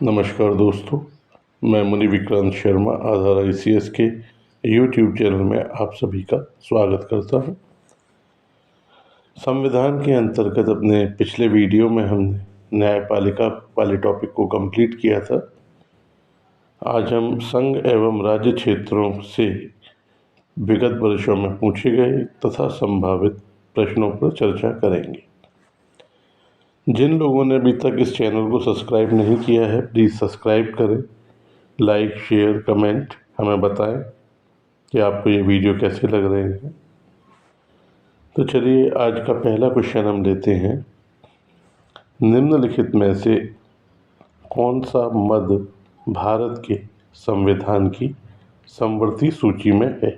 नमस्कार दोस्तों, मैं मुनि विक्रांत शर्मा आधार ICS के यूट्यूब चैनल में आप सभी का स्वागत करता हूं। संविधान के अंतर्गत अपने पिछले वीडियो में हमने न्यायपालिका वाले टॉपिक को कंप्लीट किया था। आज हम संघ एवं राज्य क्षेत्रों से विगत वर्षों में पूछे गए तथा संभावित प्रश्नों पर चर्चा करेंगे। जिन लोगों ने अभी तक इस चैनल को सब्सक्राइब नहीं किया है, प्लीज़ सब्सक्राइब करें, लाइक शेयर कमेंट हमें बताएं कि आपको ये वीडियो कैसे लग रहे हैं। तो चलिए आज का पहला क्वेश्चन हम लेते हैं। निम्नलिखित में से कौन सा मद भारत के संविधान की समवर्ती सूची में है?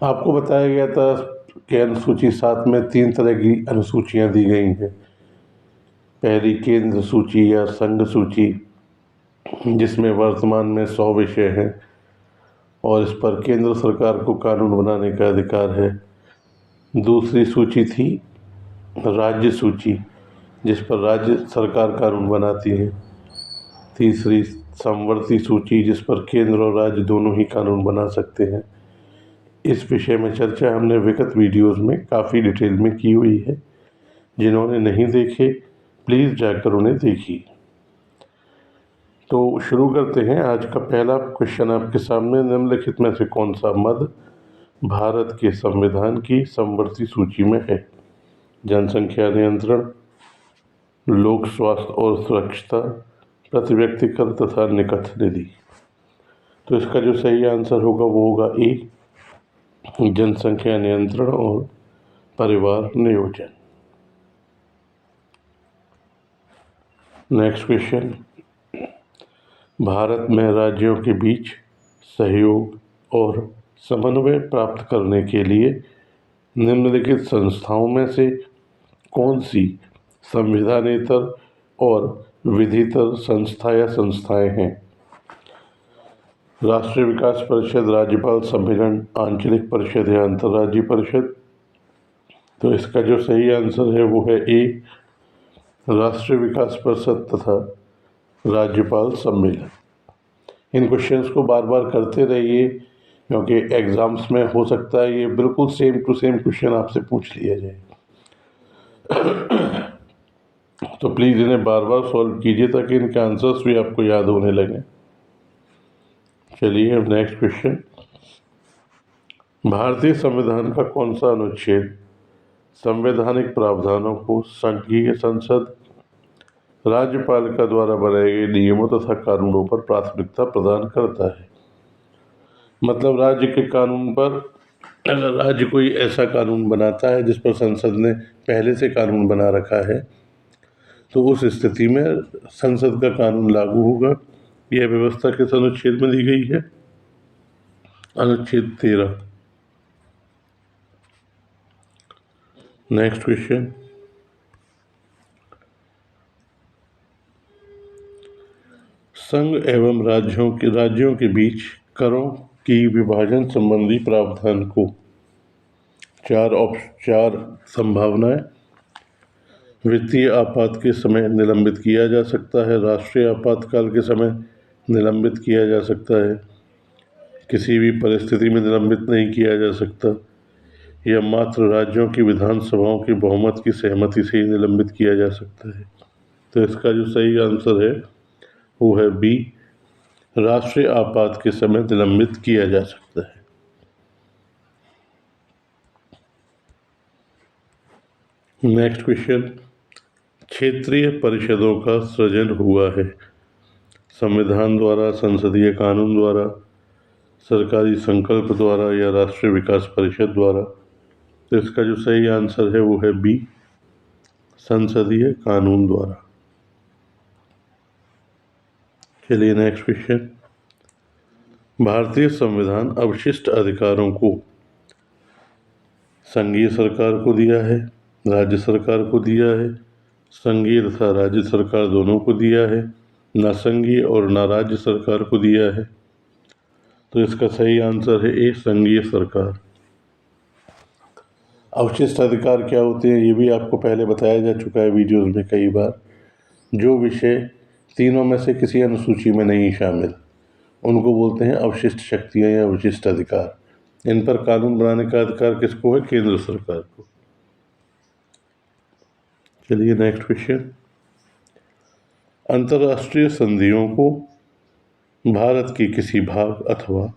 आपको बताया गया था कि अनुसूची 7 में 3 तरह की अनुसूचियां दी गई हैं। पहली केंद्र सूची या संघ सूची, जिसमें वर्तमान में 100 विषय हैं और इस पर केंद्र सरकार को कानून बनाने का अधिकार है। दूसरी सूची थी राज्य सूची, जिस पर राज्य सरकार कानून बनाती है। तीसरी समवर्ती सूची, जिस पर केंद्र और राज्य दोनों ही कानून बना सकते हैं। इस विषय में चर्चा हमने विगत वीडियोस में काफ़ी डिटेल में की हुई है। जिन्होंने नहीं देखे प्लीज़ जाकर उन्हें देखिए। तो शुरू करते हैं। आज का पहला क्वेश्चन आपके सामने, निम्नलिखित में से कौन सा मद भारत के संविधान की समवर्ती सूची में है? जनसंख्या नियंत्रण, लोक स्वास्थ्य और सुरक्षता, प्रति व्यक्ति कर तथा निकट निधि। तो इसका जो सही आंसर होगा वो होगा ए, जनसंख्या नियंत्रण और परिवार नियोजन। नेक्स्ट क्वेश्चन, भारत में राज्यों के बीच सहयोग और समन्वय प्राप्त करने के लिए निम्नलिखित संस्थाओं में से कौन सी संविधानेतर और विधितर संस्था या संस्थाएं हैं? राष्ट्रीय विकास परिषद, राज्यपाल सम्मेलन, आंचलिक परिषद या अंतर्राज्यीय परिषद। तो इसका जो सही आंसर है वो है ए, राष्ट्रीय विकास परिषद तथा राज्यपाल सम्मेलन। इन क्वेश्चंस को बार बार करते रहिए, क्योंकि एग्ज़ाम्स में हो सकता है ये बिल्कुल सेम टू सेम क्वेश्चन आपसे पूछ लिया जाए। तो प्लीज़ इन्हें बार बार सॉल्व कीजिए ताकि इनके आंसर्स भी आपको याद होने लगें। चलिए अब नेक्स्ट क्वेश्चन, भारतीय संविधान का कौन सा अनुच्छेद संवैधानिक प्रावधानों को संघीय संसद, राज्यपालिका द्वारा बनाए गए नियमों तथा कानूनों पर प्राथमिकता प्रदान करता है? मतलब राज्य के कानून पर, अगर राज्य कोई ऐसा कानून बनाता है जिस पर संसद ने पहले से कानून बना रखा है, तो उस स्थिति में संसद का कानून लागू होगा। यह व्यवस्था किस अनुच्छेद में दी गई है? अनुच्छेद 13। नेक्स्ट क्वेश्चन, संघ एवं राज्यों के बीच करों की विभाजन संबंधी प्रावधान को 4 संभावनाएं। वित्तीय आपात के समय निलंबित किया जा सकता है, राष्ट्रीय आपातकाल के समय निलंबित किया जा सकता है, किसी भी परिस्थिति में निलंबित नहीं किया जा सकता, या मात्र राज्यों की विधानसभाओं की बहुमत की सहमति से ही निलंबित किया जा सकता है। तो इसका जो सही आंसर है वो है बी, राष्ट्रीय आपात के समय निलंबित किया जा सकता है। नेक्स्ट क्वेश्चन, क्षेत्रीय परिषदों का सृजन हुआ है संविधान द्वारा, संसदीय कानून द्वारा, सरकारी संकल्प द्वारा या राष्ट्रीय विकास परिषद द्वारा? तो इसका जो सही आंसर है वो है बी, संसदीय कानून द्वारा। चलिए नेक्स्ट क्वेश्चन, भारतीय संविधान अवशिष्ट अधिकारों को संघीय सरकार को दिया है, राज्य सरकार को दिया है, संघीय तथा राज्य सरकार दोनों को दिया है, ना संघीय और ना राज्य सरकार को दिया है? तो इसका सही आंसर है ए, संघीय सरकार। अवशिष्ट अधिकार क्या होते हैं ये भी आपको पहले बताया जा चुका है वीडियोस में कई बार। जो विषय तीनों में से किसी अनुसूची में नहीं शामिल, उनको बोलते हैं अवशिष्ट शक्तियाँ या विशिष्ट अधिकार। इन पर कानून बनाने का अधिकार किसको है? केंद्र सरकार को। चलिए नेक्स्ट क्वेश्चन। अंतर्राष्ट्रीय संधियों को भारत के किसी भाग अथवा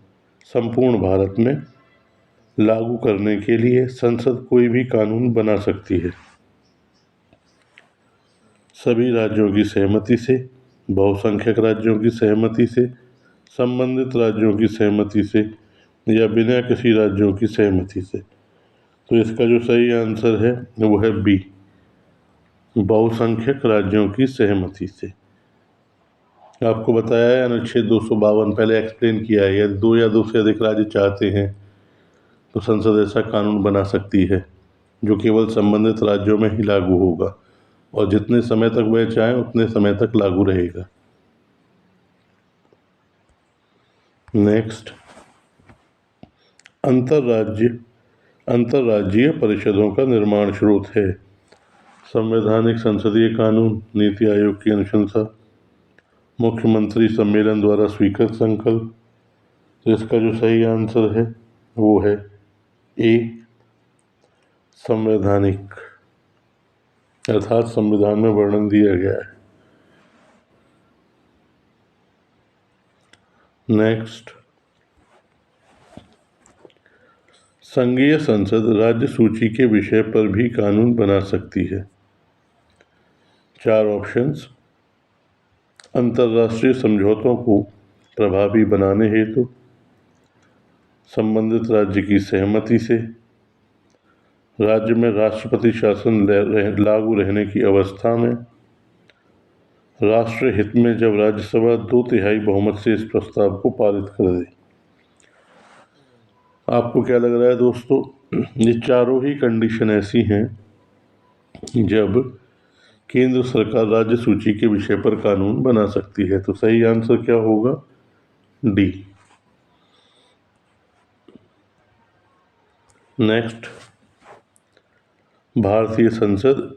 संपूर्ण भारत में लागू करने के लिए संसद कोई भी कानून बना सकती है। सभी राज्यों की सहमति से, बहुसंख्यक राज्यों की सहमति से, संबंधित राज्यों की सहमति से या बिना किसी राज्यों की सहमति से। तो इसका जो सही आंसर है वो है बी, बहुसंख्यक राज्यों की सहमति से। आपको बताया है अनुच्छेद 252 पहले एक्सप्लेन किया है, यदि 2 या 2 से अधिक राज्य चाहते हैं तो संसद ऐसा कानून बना सकती है जो केवल संबंधित राज्यों में ही लागू होगा और जितने समय तक वह चाहें उतने समय तक लागू रहेगा। नेक्स्ट, अंतर्राज्यीय परिषदों का निर्माण स्रोत है संवैधानिक संसदीय कानून, नीति आयोग की अनुशंसा, मुख्यमंत्री सम्मेलन द्वारा स्वीकृत संकल्प। तो इसका जो सही आंसर है वो है ए, संवैधानिक, अर्थात संविधान में वर्णन दिया गया है। नेक्स्ट, संघीय संसद राज्य सूची के विषय पर भी कानून बना सकती है। 4 ऑप्शंस। अंतर्राष्ट्रीय समझौतों को प्रभावी बनाने हेतु, संबंधित राज्य की सहमति से, राज्य में राष्ट्रपति शासन लागू रहने की अवस्था में, राष्ट्र हित में जब राज्यसभा 2/3 बहुमत से इस प्रस्ताव को पारित कर दे। आपको क्या लग रहा है दोस्तों? ये चारों ही कंडीशन ऐसी हैं जब केंद्र सरकार राज्य सूची के विषय पर कानून बना सकती है। तो सही आंसर क्या होगा? डी। नेक्स्ट, भारतीय संसद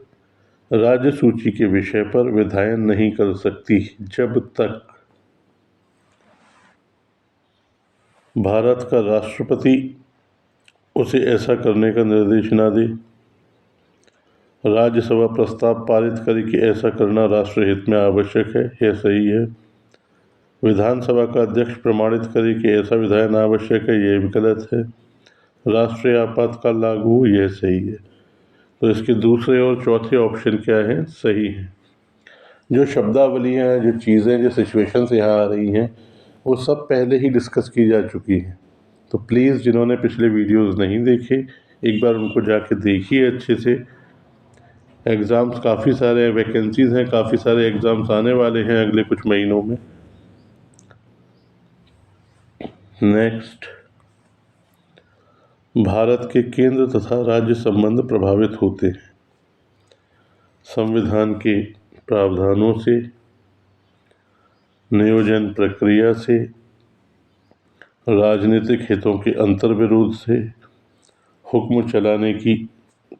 राज्य सूची के विषय पर विधायन नहीं कर सकती जब तक भारत का राष्ट्रपति उसे ऐसा करने का निर्देश ना दे, राज्यसभा प्रस्ताव पारित करे कि ऐसा करना राष्ट्र हित में आवश्यक है, यह सही है, विधानसभा का अध्यक्ष प्रमाणित करे कि ऐसा विधायन आवश्यक है, यह भी गलत है, राष्ट्रीय आपातकाल लागू हो, यह सही है। तो इसके दूसरे और चौथे ऑप्शन क्या हैं? सही है। जो शब्दावलियाँ हैं, जो चीज़ें, जो सिचुएशंस यहाँ आ रही हैं वो सब पहले ही डिस्कस की जा चुकी हैं। तो प्लीज़ जिन्होंने पिछले वीडियोस नहीं देखे एक बार उनको जाके देखिए अच्छे से। एग्ज़ाम्स काफ़ी सारे, वैकेंसीज़ हैं, काफ़ी सारे एग्ज़ाम्स आने वाले हैं अगले कुछ महीनों में। नेक्स्ट, भारत के केंद्र तथा राज्य संबंध प्रभावित होते हैं संविधान के प्रावधानों से, नियोजन प्रक्रिया से, राजनीतिक हितों के अंतर्विरोध से, हुक्म चलाने की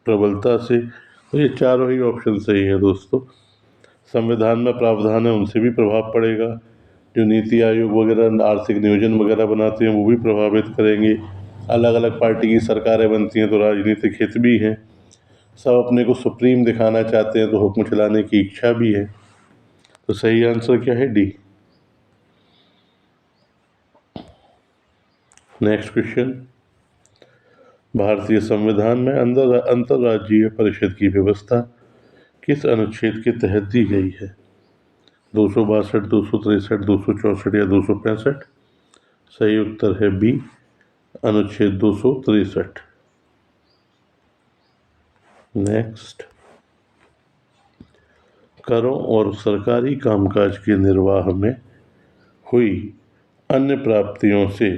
प्रबलता से। तो ये चारों ही ऑप्शन सही है दोस्तों। संविधान में प्रावधान है उनसे भी प्रभाव पड़ेगा, जो नीति आयोग वगैरह आर्थिक नियोजन वगैरह बनाते हैं वो भी प्रभावित करेंगे, अलग अलग पार्टी की सरकारें बनती हैं तो राजनीतिक हित भी हैं, सब अपने को सुप्रीम दिखाना चाहते हैं तो हुक्म चलाने की इच्छा भी है। तो सही आंसर क्या है? डी। नेक्स्ट क्वेश्चन, भारतीय संविधान में अंतर्राज्यीय परिषद की व्यवस्था किस अनुच्छेद के तहत दी गई है? 262, 263, 264 या 265? सही उत्तर है बी, अनुच्छेद 263। नेक्स्ट, करों और सरकारी कामकाज के निर्वाह में हुई अन्य प्राप्तियों से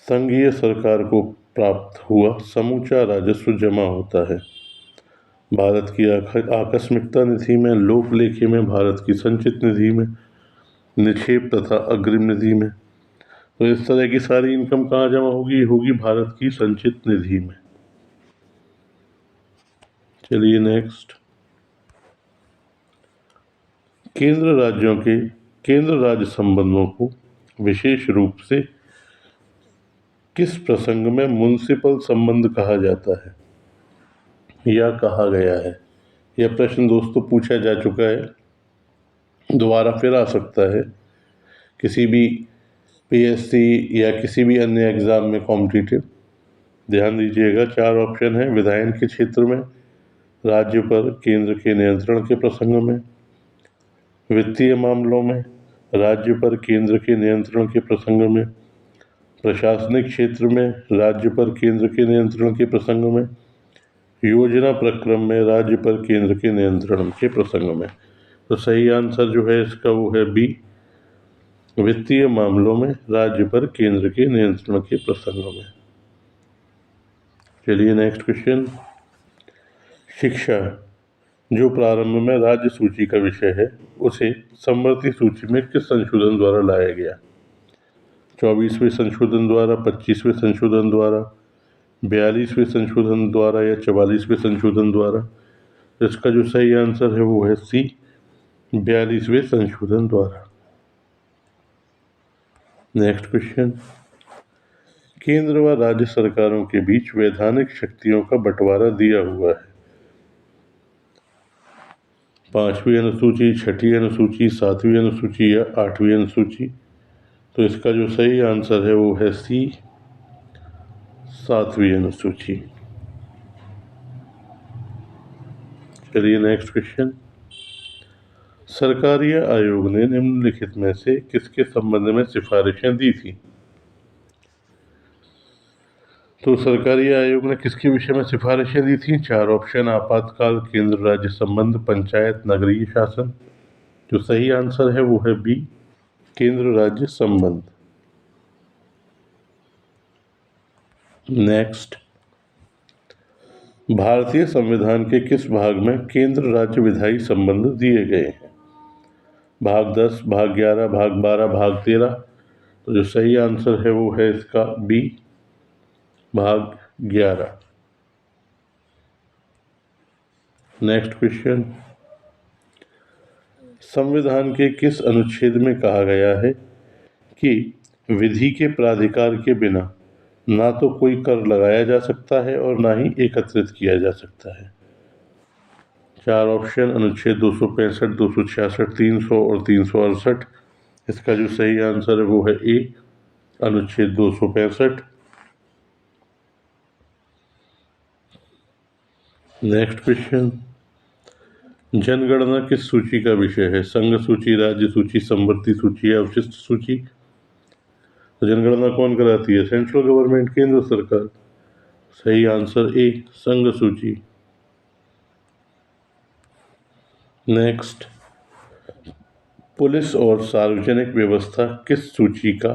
संघीय सरकार को प्राप्त हुआ समूचा राजस्व जमा होता है भारत की आकस्मिकता निधि में, लोक लेखे में, भारत की संचित निधि में, निक्षेप तथा अग्रिम निधि में। तो इस तरह की सारी इनकम कहाँ जमा होगी? होगी भारत की संचित निधि में। चलिए नेक्स्ट, केंद्र राज्य संबंधों को विशेष रूप से किस प्रसंग में म्युनिसिपल संबंध कहा जाता है या कहा गया है? यह प्रश्न दोस्तों पूछा जा चुका है, दोबारा फिर आ सकता है किसी भी पीएससी या किसी भी अन्य एग्जाम में कॉम्पिटिटिव। ध्यान दीजिएगा, 4 ऑप्शन है। विधायन के क्षेत्र में, राज्य पर केंद्र के नियंत्रण के प्रसंग में, वित्तीय मामलों में, राज्य पर केंद्र के नियंत्रण के प्रसंग में, प्रशासनिक क्षेत्र में, राज्य पर केंद्र के नियंत्रण के प्रसंग में, योजना प्रक्रम में, राज्य पर केंद्र के नियंत्रण के प्रसंग में। तो सही आंसर जो है इसका वो है बी, वित्तीय मामलों में, राज्य पर केंद्र के नियंत्रण के प्रसंग में। चलिए नेक्स्ट क्वेश्चन। शिक्षा, जो प्रारंभ में राज्य सूची का विषय है, उसे समवर्ती सूची में किस संशोधन द्वारा लाया गया? 24वें संशोधन द्वारा, 25वें संशोधन द्वारा, 42वें संशोधन द्वारा या 44वें संशोधन द्वारा? इसका जो सही आंसर है वो है सी, 42वें संशोधन द्वारा। Next question. केंद्र व राज्य सरकारों के बीच वैधानिक शक्तियों का बंटवारा दिया हुआ है। 5वीं अनुसूची, 6ठी अनुसूची, 7वीं अनुसूची या 8वीं अनुसूची? तो इसका जो सही आंसर है वो है सी, 7वीं अनुसूची। चलिए नेक्स्ट क्वेश्चन। सरकारीय आयोग ने निम्नलिखित में से किसके संबंध में सिफारिशें दी थी? तो सरकारी आयोग ने किसके विषय में सिफारिशें दी थी? 4 ऑप्शन, आपातकाल, केंद्र राज्य संबंध, पंचायत, नगरीय शासन। जो सही आंसर है वो है बी, केंद्र राज्य संबंध। नेक्स्ट। भारतीय संविधान के किस भाग में केंद्र राज्य विधायी संबंध दिए गए हैं? भाग 10, भाग 11, भाग 12, भाग 13? तो जो सही आंसर है वो है इसका बी, भाग 11। Next question. संविधान के किस अनुच्छेद में कहा गया है कि विधि के प्राधिकार के बिना ना तो कोई कर लगाया जा सकता है और ना ही एकत्रित किया जा सकता है? 4 ऑप्शन, अनुच्छेद 265, 266, 300 और 368। इसका जो सही आंसर है वो है ए, अनुच्छेद 265। Next question. जनगणना किस सूची का विषय है? संघ सूची, राज्य सूची, समवर्ती सूची या अवशिष्ट सूची? तो जनगणना कौन कराती है? सेंट्रल गवर्नमेंट, केंद्र सरकार। सही आंसर ए, संघ सूची। नेक्स्ट। पुलिस और सार्वजनिक व्यवस्था किस सूची का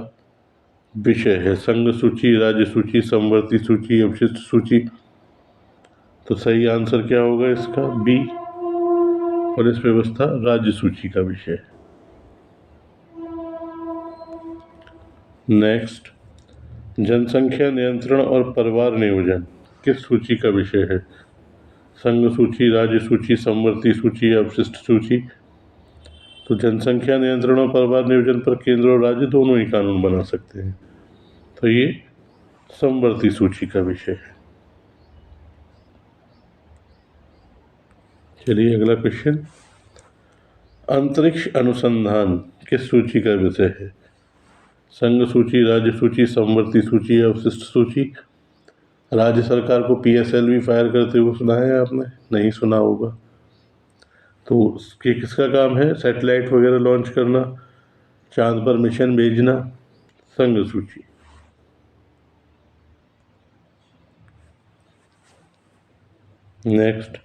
विषय है? संघ सूची, राज्य सूची, समवर्ती सूची, अवशिष्ट सूची? तो सही आंसर क्या होगा इसका? बी, पुलिस व्यवस्था राज्य सूची का विषय। नेक्स्ट। जनसंख्या नियंत्रण और परिवार नियोजन किस सूची का विषय है? संघ सूची, राज्य सूची, समवर्ती सूची या अवशिष्ट सूची? तो जनसंख्या नियंत्रण और परिवार नियोजन पर केंद्र और राज्य दोनों ही कानून बना सकते हैं, तो ये समवर्ती सूची का विषय है। चलिए अगला क्वेश्चन। अंतरिक्ष अनुसंधान किस सूची का विषय है? संघ सूची, राज्य सूची, समवर्ती सूची या अवशिष्ट सूची? राज्य सरकार को PSLV फायर करते हुए सुना है आपने? नहीं सुना होगा। तो उसके किसका काम है? सैटेलाइट वगैरह लॉन्च करना, चांद पर मिशन भेजना? संघ सूची। नेक्स्ट।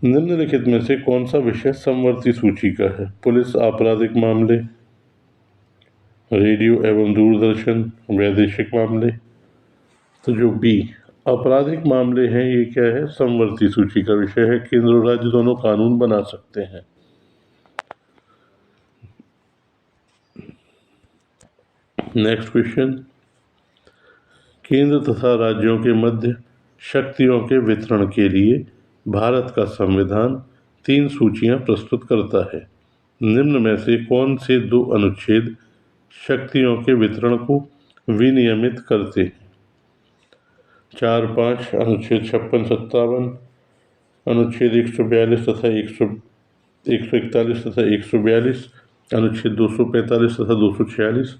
निम्नलिखित में से कौन सा विषय समवर्ती सूची का है? पुलिस, आपराधिक मामले, रेडियो एवं दूरदर्शन, वैदेशिक मामले? तो जो बी, आपराधिक मामले हैं, ये क्या है? समवर्ती सूची का विषय है। केंद्र और राज्य दोनों कानून बना सकते हैं। Next question. केंद्र तथा राज्यों के मध्य शक्तियों के वितरण के लिए भारत का संविधान 3 सूचियां प्रस्तुत करता है। निम्न में से कौन से दो अनुच्छेद शक्तियों के वितरण को विनियमित करते हैं? 4, 5, अनुच्छेद 56, 57, अनुच्छेद 142 तथा 141 तथा 142, अनुच्छेद 245 तथा 246।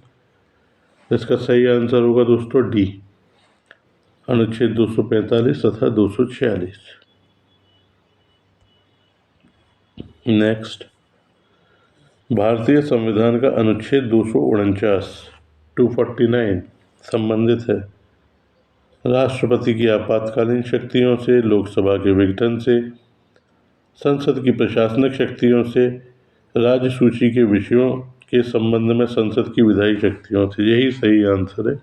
इसका सही आंसर होगा दोस्तों डी, अनुच्छेद 245 तथा 246। नेक्स्ट, भारतीय संविधान का अनुच्छेद 249 संबंधित है राष्ट्रपति की आपातकालीन शक्तियों से, लोकसभा के विघटन से, संसद की प्रशासनिक शक्तियों से, राज्य सूची के विषयों के संबंध में संसद की विधायी शक्तियों से। यही सही आंसर है।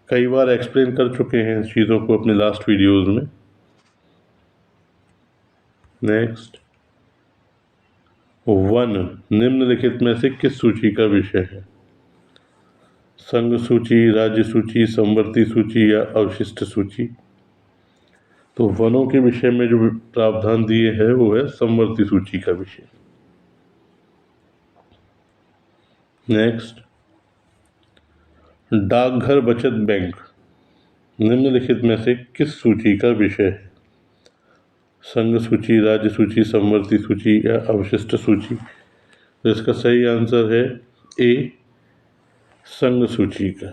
कई बार एक्सप्लेन कर चुके हैं इस चीज़ों को अपने लास्ट वीडियोस में। नेक्स्ट, वन निम्नलिखित में से किस सूची का विषय है? संघ सूची, राज्य सूची, समवर्ती सूची या अवशिष्ट सूची? तो वनों के विषय में जो प्रावधान दिए हैं वो है समवर्ती सूची का विषय। नेक्स्ट, डाकघर बचत बैंक निम्नलिखित में से किस सूची का विषय है? संघ सूची, राज्य सूची, समवर्ती सूची या अवशिष्ट सूची? तो इसका सही आंसर है ए, संघ सूची का।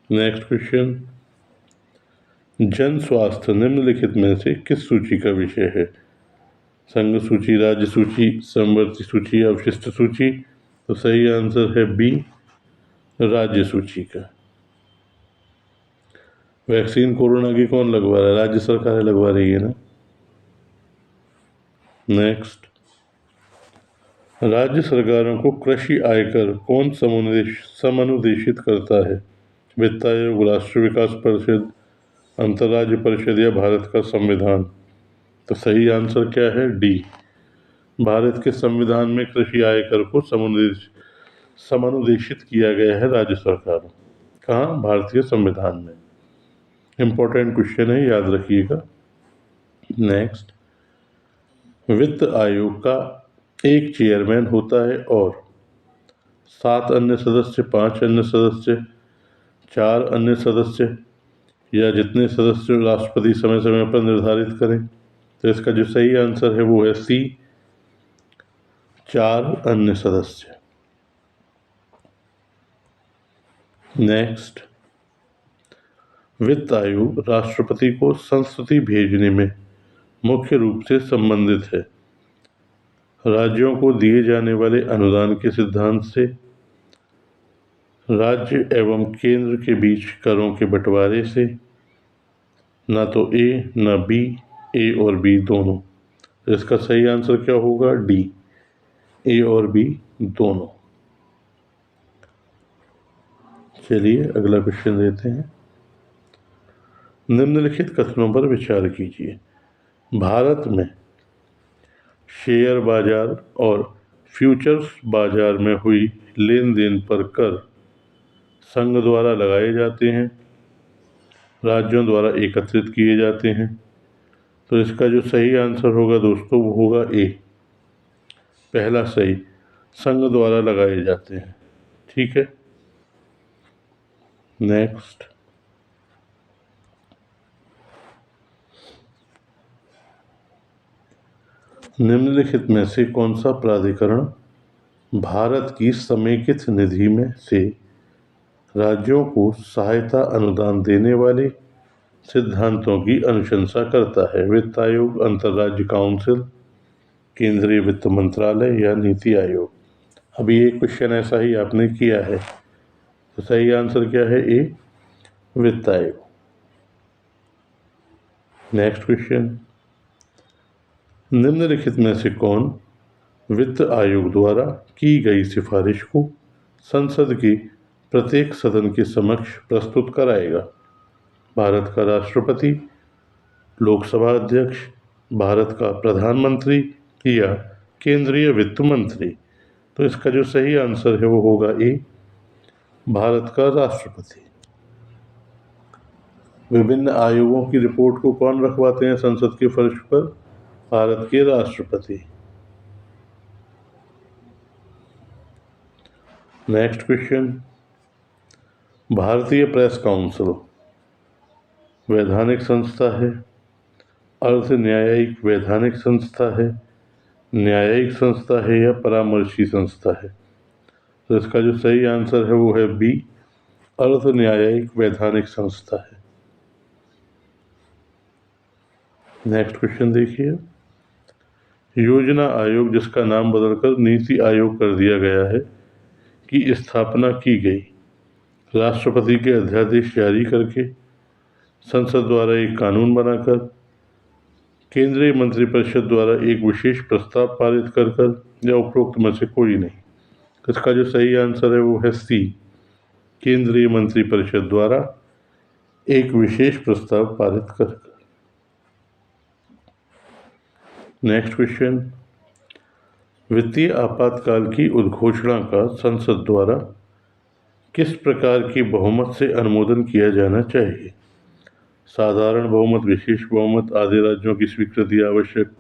नेक्स्ट क्वेश्चन, जन स्वास्थ्य निम्नलिखित में से किस सूची का विषय है? संघ सूची, राज्य सूची, समवर्ती सूची, अवशिष्ट सूची? तो सही आंसर है बी, राज्य सूची का। वैक्सीन कोरोना की कौन लगवा रहा है? राज्य सरकार लगवा रही है ना। नेक्स्ट, राज्य सरकारों को कृषि आयकर कौन समनुदेशित करता है? वित्त आयोग, राष्ट्रीय विकास परिषद, अंतर्राज्य परिषद या भारत का संविधान? तो सही आंसर क्या है? डी, भारत के संविधान में कृषि आयकर को समनुदेशित किया गया है राज्य सरकारों। कहाँ? भारतीय संविधान में। इंपॉर्टेंट क्वेश्चन है, याद रखिएगा। नेक्स्ट, वित्त आयोग का एक चेयरमैन होता है और 7 अन्य सदस्य, 5 अन्य सदस्य, 4 अन्य सदस्य या जितने सदस्य राष्ट्रपति समय समय पर निर्धारित करें? तो इसका जो सही आंसर है वो है सी, 4 अन्य सदस्य। नेक्स्ट, वित्त आयोग राष्ट्रपति को संस्तुति भेजने में मुख्य रूप से संबंधित है राज्यों को दिए जाने वाले अनुदान के सिद्धांत से, राज्य एवं केंद्र के बीच करों के बंटवारे से, ना तो ए ना बी, ए और बी दोनों। इसका सही आंसर क्या होगा? डी, ए और बी दोनों। चलिए अगला क्वेश्चन देते हैं। निम्नलिखित कथनों पर विचार कीजिए। भारत में शेयर बाजार और फ्यूचर्स बाजार में हुई लेन देन पर कर संघ द्वारा लगाए जाते हैं, राज्यों द्वारा एकत्रित किए जाते हैं? तो इसका जो सही आंसर होगा दोस्तों वो होगा ए, पहला सही, संघ द्वारा लगाए जाते हैं। ठीक है। नेक्स्ट, निम्नलिखित में से कौन सा प्राधिकरण भारत की समेकित निधि में से राज्यों को सहायता अनुदान देने वाले सिद्धांतों की अनुशंसा करता है? वित्त आयोग, अंतर्राज्य काउंसिल, केंद्रीय वित्त मंत्रालय या नीति आयोग? अभी एक क्वेश्चन ऐसा ही आपने किया है, तो सही आंसर क्या है? ए, वित्त आयोग। नेक्स्ट क्वेश्चन, निम्नलिखित में से कौन वित्त आयोग द्वारा की गई सिफारिश को संसद के प्रत्येक सदन के समक्ष प्रस्तुत कराएगा? भारत का राष्ट्रपति, लोकसभा अध्यक्ष, भारत का प्रधानमंत्री या केंद्रीय वित्त मंत्री? तो इसका जो सही आंसर है वो होगा ए, भारत का राष्ट्रपति। विभिन्न आयोगों की रिपोर्ट को कौन रखवाते हैं संसद के फर्श पर? भारत के राष्ट्रपति। नेक्स्ट क्वेश्चन, भारतीय प्रेस काउंसिल वैधानिक संस्था है, अर्ध न्यायिक वैधानिक संस्था है, न्यायिक संस्था है या परामर्शी संस्था है? तो इसका जो सही आंसर है वो है बी, अर्ध न्यायिक वैधानिक संस्था है। नेक्स्ट क्वेश्चन देखिए, योजना आयोग जिसका नाम बदलकर नीति आयोग कर दिया गया है की स्थापना की गई राष्ट्रपति के अध्यादेश जारी करके, संसद द्वारा एक कानून बनाकर, केंद्रीय मंत्रिपरिषद द्वारा एक विशेष प्रस्ताव पारित कर या उपरोक्त में से कोई नहीं? इसका जो सही आंसर है वो है सी, केंद्रीय मंत्रिपरिषद द्वारा एक विशेष प्रस्ताव पारित कर। नेक्स्ट क्वेश्चन, वित्तीय आपातकाल की उद्घोषणा का संसद द्वारा किस प्रकार की बहुमत से अनुमोदन किया जाना चाहिए? साधारण बहुमत, विशेष बहुमत, आधे राज्यों की स्वीकृति आवश्यक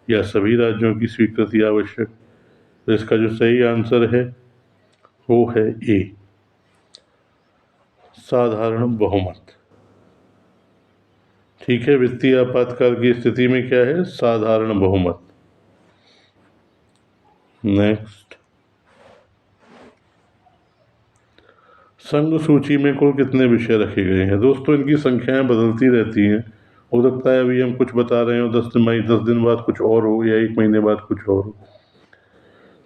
या सभी राज्यों की स्वीकृति आवश्यक? तो इसका जो सही आंसर है वो है ए, साधारण बहुमत। ठीक है, वित्तीय आपातकाल की स्थिति में क्या है? साधारण बहुमत। नेक्स्ट, संघ सूची में कुल कितने विषय रखे गए हैं? दोस्तों इनकी संख्याएं बदलती रहती हैं, हो सकता है अभी हम कुछ बता रहे हो 10 दिन बाद कुछ और हो या 1 महीने बाद कुछ और हो।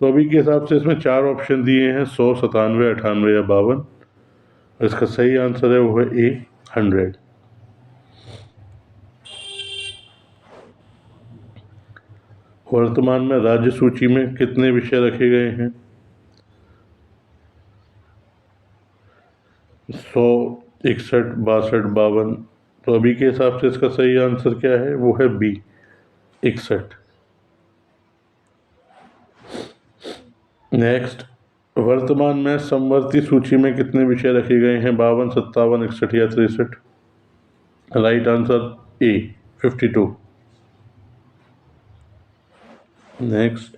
तो अभी के हिसाब से इसमें 4 ऑप्शन दिए हैं, 100, 97, 98 या 52। इसका सही आंसर है वो है ए, 100। वर्तमान में राज्य सूची में कितने विषय रखे गए हैं? 100, 61, 62, 52। तो अभी के हिसाब से इसका सही आंसर क्या है? वो है बी, 61। नेक्स्ट, वर्तमान में समवर्ती सूची में कितने विषय रखे गए हैं? 52, 57, 61 या 63? Right answer A, 52। नेक्स्ट,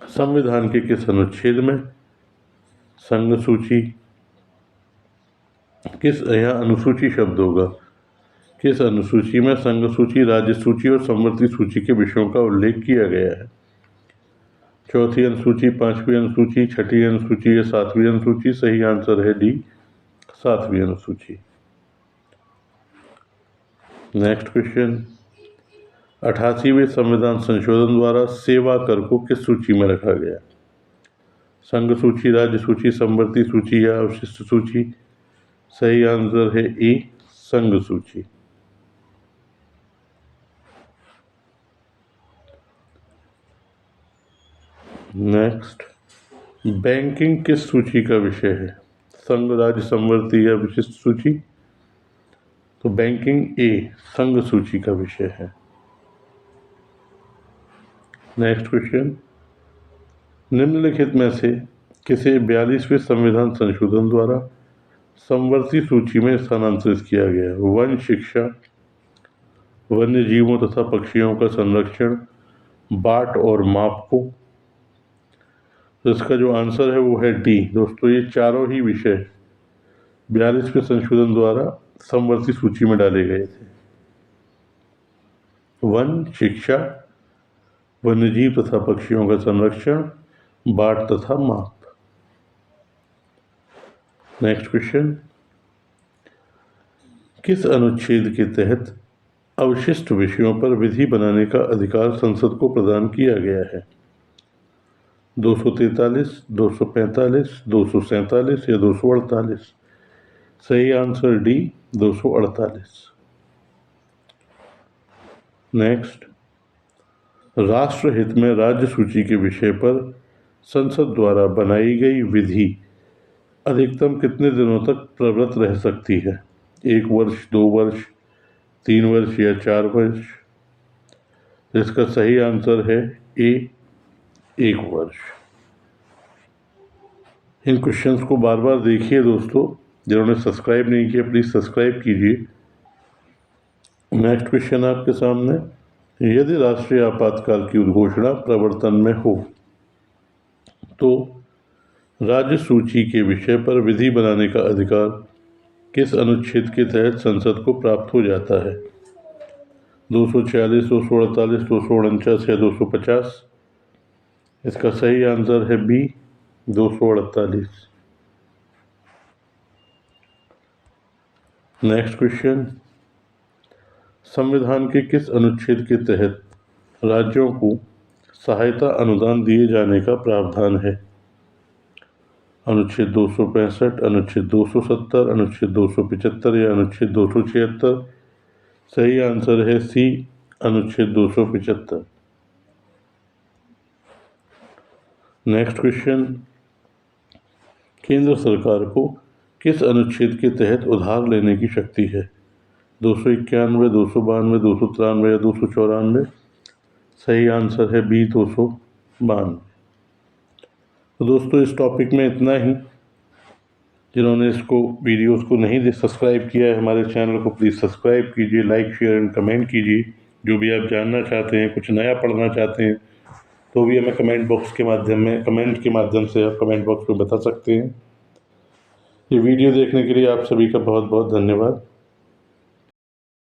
संविधान के किस अनुच्छेद में संघ सूची, किस, यहाँ अनुसूची शब्द होगा, किस अनुसूची में संघ सूची, राज्य सूची और समवर्ती सूची के विषयों का उल्लेख किया गया है? 4वीं अनुसूची, 5वीं अनुसूची, 6ठी अनुसूची या 7वीं अनुसूची? सही आंसर है डी, 7वीं अनुसूची। नेक्स्ट क्वेश्चन, 88वें संविधान संशोधन द्वारा सेवा कर को किस सूची में रखा गया? संघ सूची, राज्य सूची, समवर्ती सूची या अवशिष्ट सूची? सही आंसर है ए, संघ सूची। नेक्स्ट, बैंकिंग किस सूची का विषय है? संघ, राज्य, समवर्ती या विशिष्ट सूची? तो बैंकिंग ए, संघ सूची का विषय है। नेक्स्ट क्वेश्चन, निम्नलिखित में से किसे 42वें संविधान संशोधन द्वारा समवर्ती सूची में स्थानांतरित किया गया? वन शिक्षा, वन्य जीवों तथा पक्षियों का संरक्षण, बाट और माप को? तो इसका जो आंसर है वो है डी। दोस्तों ये चारों ही विषय 42वें संशोधन द्वारा समवर्ती सूची में डाले गए थे। वन शिक्षा, वन्यजीव तथा पक्षियों का संरक्षण, बाट तथा माप। नेक्स्ट क्वेश्चन, किस अनुच्छेद के तहत अवशिष्ट विषयों पर विधि बनाने का अधिकार संसद को प्रदान किया गया है? 243, 245, 247 या 248? सही आंसर डी, 248। नेक्स्ट, राष्ट्रहित में राज्य सूची के विषय पर संसद द्वारा बनाई गई विधि अधिकतम कितने दिनों तक प्रवृत्त रह सकती है? 1 वर्ष, 2 वर्ष, 3 वर्ष या 4 वर्ष? इसका सही आंसर है ए, 1 वर्ष। इन क्वेश्चंस को बार बार देखिए दोस्तों, जिन्होंने सब्सक्राइब नहीं किया प्लीज़ सब्सक्राइब कीजिए नेक्स्ट क्वेश्चन आपके सामने, यदि राष्ट्रीय आपातकाल की उद्घोषणा प्रवर्तन में हो तो राज्य सूची के विषय पर विधि बनाने का अधिकार किस अनुच्छेद के तहत संसद को प्राप्त हो जाता है? 246, 248, 249 या 250? इसका सही आंसर है बी, 248। नेक्स्ट क्वेश्चन, संविधान के किस अनुच्छेद के तहत राज्यों को सहायता अनुदान दिए जाने का प्रावधान है? अनुच्छेद 265, अनुच्छेद 270, अनुच्छेद 275 या अनुच्छेद 276? सही आंसर है सी, अनुच्छेद 275। नेक्स्ट क्वेश्चन, केंद्र सरकार को किस अनुच्छेद के तहत उधार लेने की शक्ति है? 291, 292, 293 या 294? सही आंसर है बी, 292। तो दोस्तों इस टॉपिक में इतना ही। जिन्होंने इसको वीडियोस को नहीं सब्सक्राइब किया है हमारे चैनल को प्लीज़ सब्सक्राइब कीजिए, लाइक शेयर एंड कमेंट कीजिए। जो भी आप जानना चाहते हैं, कुछ नया पढ़ना चाहते हैं तो भी हमें कमेंट के माध्यम से आप कमेंट बॉक्स में बता सकते हैं। ये वीडियो देखने के लिए आप सभी का बहुत बहुत धन्यवाद।